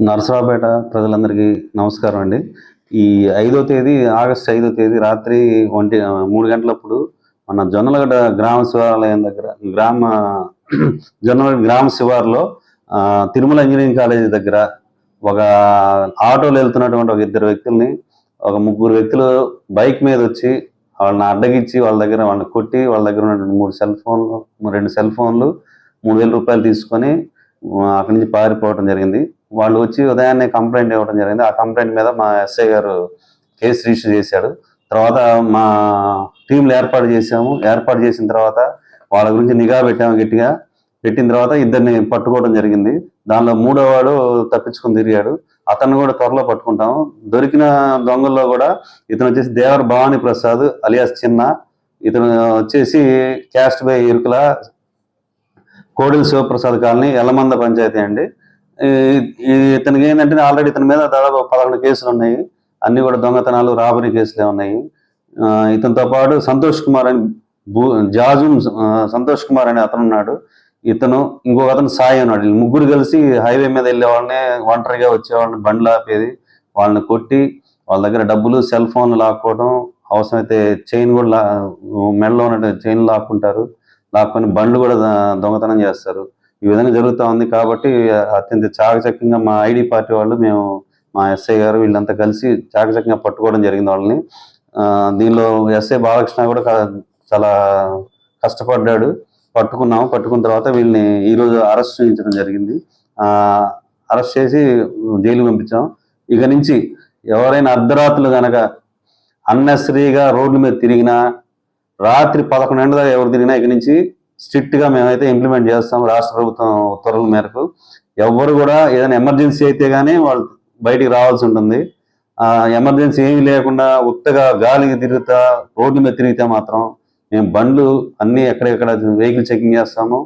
నరసరావుపేట ప్రజలందరికీ నమస్కారం అండి. ఈ 5వ తేదీ ఆగస్టు 5వ తేదీ రాత్రి 3 గంటలప్పుడు మన జొన్నలగడ్డ గ్రామ శివాలయం దగ్గర జొన్నలగడ్డ గ్రామ శివారులో తిరుమల ఇంజనీరింగ్ కాలేజీ దగ్గర ఒక ఆటోలో వెళ్తున్నటువంటి ఒక 2 వ్యక్తుల్ని ఒక 3 వ్యక్తులు బైక్ మీద వచ్చి వాళ్ళని అడ్డగించి వాళ్ళని కొట్టి వాళ్ళ దగ్గర ఉన్నటువంటి 2 సెల్ ఫోన్లు 3,000 రూపాయలు తీసుకొని అక్కడి నుంచి పారిపోవడం జరిగింది. వాళ్ళు వచ్చి ఉదయాన్నే కంప్లైంట్ ఇవ్వడం జరిగింది. ఆ కంప్లైంట్ మీద మా ఎస్ఐ గారు కేసు రిజిస్టర్ చేశాడు. తర్వాత మా టీంలు ఏర్పాటు చేసిన తర్వాత వాళ్ళ గురించి నిఘా పెట్టాము. గట్టిగా పెట్టిన తర్వాత 2ని పట్టుకోవడం జరిగింది. దానిలో 3వ వాడు తప్పించుకొని తిరిగాడు. అతన్ని కూడా త్వరలో పట్టుకుంటాము. దొరికిన దొంగల్లో కూడా ఇతను వచ్చేసి దేవర భవానీ ప్రసాద్ అలియాస్ చిన్న, ఇతను వచ్చేసి caste by Erukula Kodela Sivaprasad colony Yellamanda panchayat అండి. ఇతనికి ఏంటంటే ఆల్రెడీ ఇతని మీద దాదాపు 11 కేసులు ఉన్నాయి. అన్ని కూడా దొంగతనాలు, రాబరీ కేసులే ఉన్నాయి. ఇతనితో పాటు సంతోష్ కుమార్ అనే అతను ఉన్నాడు. ఇతను ఇంకొక అతను సాయి ఉన్నాడు. వీళ్ళు ముగ్గురు కలిసి హైవే మీద వెళ్ళే వాళ్ళని, ఒంటరిగా వచ్చేవాళ్ళని బండ్లు ఆపేది, వాళ్ళని కొట్టి వాళ్ళ దగ్గర డబ్బులు, సెల్ ఫోన్లు లాక్కోవడం, అవసరమైతే చైన్ కూడా మెడలో ఉన్న చైన్ లాక్కొని బండ్లు కూడా దొంగతనం చేస్తారు. ఈ విధంగా జరుగుతూ ఉంది. కాబట్టి అత్యంత చాకచక్యంగా మా ఐడి పార్టీ వాళ్ళు, మా ఎస్ఐ గారు వీళ్ళంతా కలిసి చాకచక్యంగా పట్టుకోవడం జరిగింది వాళ్ళని. దీనిలో ఎస్ఐ బాలకృష్ణ కూడా చాలా కష్టపడ్డాడు. పట్టుకున్న తర్వాత వీళ్ళని ఈరోజు అరెస్ట్ చేయించడం జరిగింది. అరెస్ట్ చేసి జైలు పంపించాం. ఇక నుంచి ఎవరైనా అర్ధరాత్రులు కనుక అన్నెసరీగా రోడ్ల మీద తిరిగినా, రాత్రి 11 గంటల దాకా ఎవరు తిరిగినా ఇక నుంచి స్ట్రిక్ట్గా మేమైతే ఇంప్లిమెంట్ చేస్తాం. రాష్ట్ర ప్రభుత్వం ఉత్తర్వుల మేరకు ఎవరు కూడా ఏదైనా ఎమర్జెన్సీ అయితే కానీ వాళ్ళు బయటికి రావాల్సి ఉంటుంది. ఎమర్జెన్సీ ఏమీ లేకుండా ఉత్తగా గాలికి తిరుగుతా రోడ్ల మీద తిరిగితే మాత్రం మేము బండ్లు అన్నీ ఎక్కడెక్కడ వెహికల్ చెకింగ్ చేస్తాము.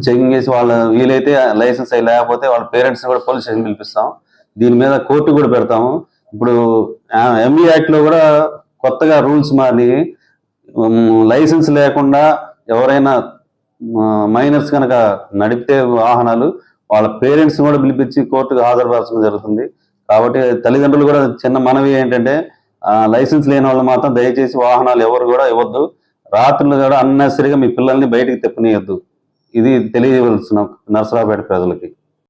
చెకింగ్ చేసి వీలైతే లైసెన్స్ అయి లేకపోతే వాళ్ళ పేరెంట్స్ని కూడా పోలీస్ స్టేషన్ పిలిపిస్తాం. దీని మీద కోర్టు కూడా పెడతాము. ఇప్పుడు ఎంఈ యాక్ట్లో కూడా కొత్తగా రూల్స్ మారి లైసెన్స్ లేకుండా ఎవరైనా మైనర్స్ కనుక నడిపితే వాహనాలు, వాళ్ళ పేరెంట్స్ కూడా పిలిపించి కోర్టుకు హాజరుపరచడం జరుగుతుంది. కాబట్టి తల్లిదండ్రులు కూడా చిన్న మనవి ఏంటంటే, లైసెన్స్ లేని వాళ్ళు మాత్రం దయచేసి వాహనాలు ఎవరు కూడా ఇవ్వద్దు. రాత్రులు కూడా అన్నెసరీగా మీ పిల్లల్ని బయటికి తెప్పనీయద్దు. ఇది తెలియవలసిన నరసరావుపేట ప్రజలకి.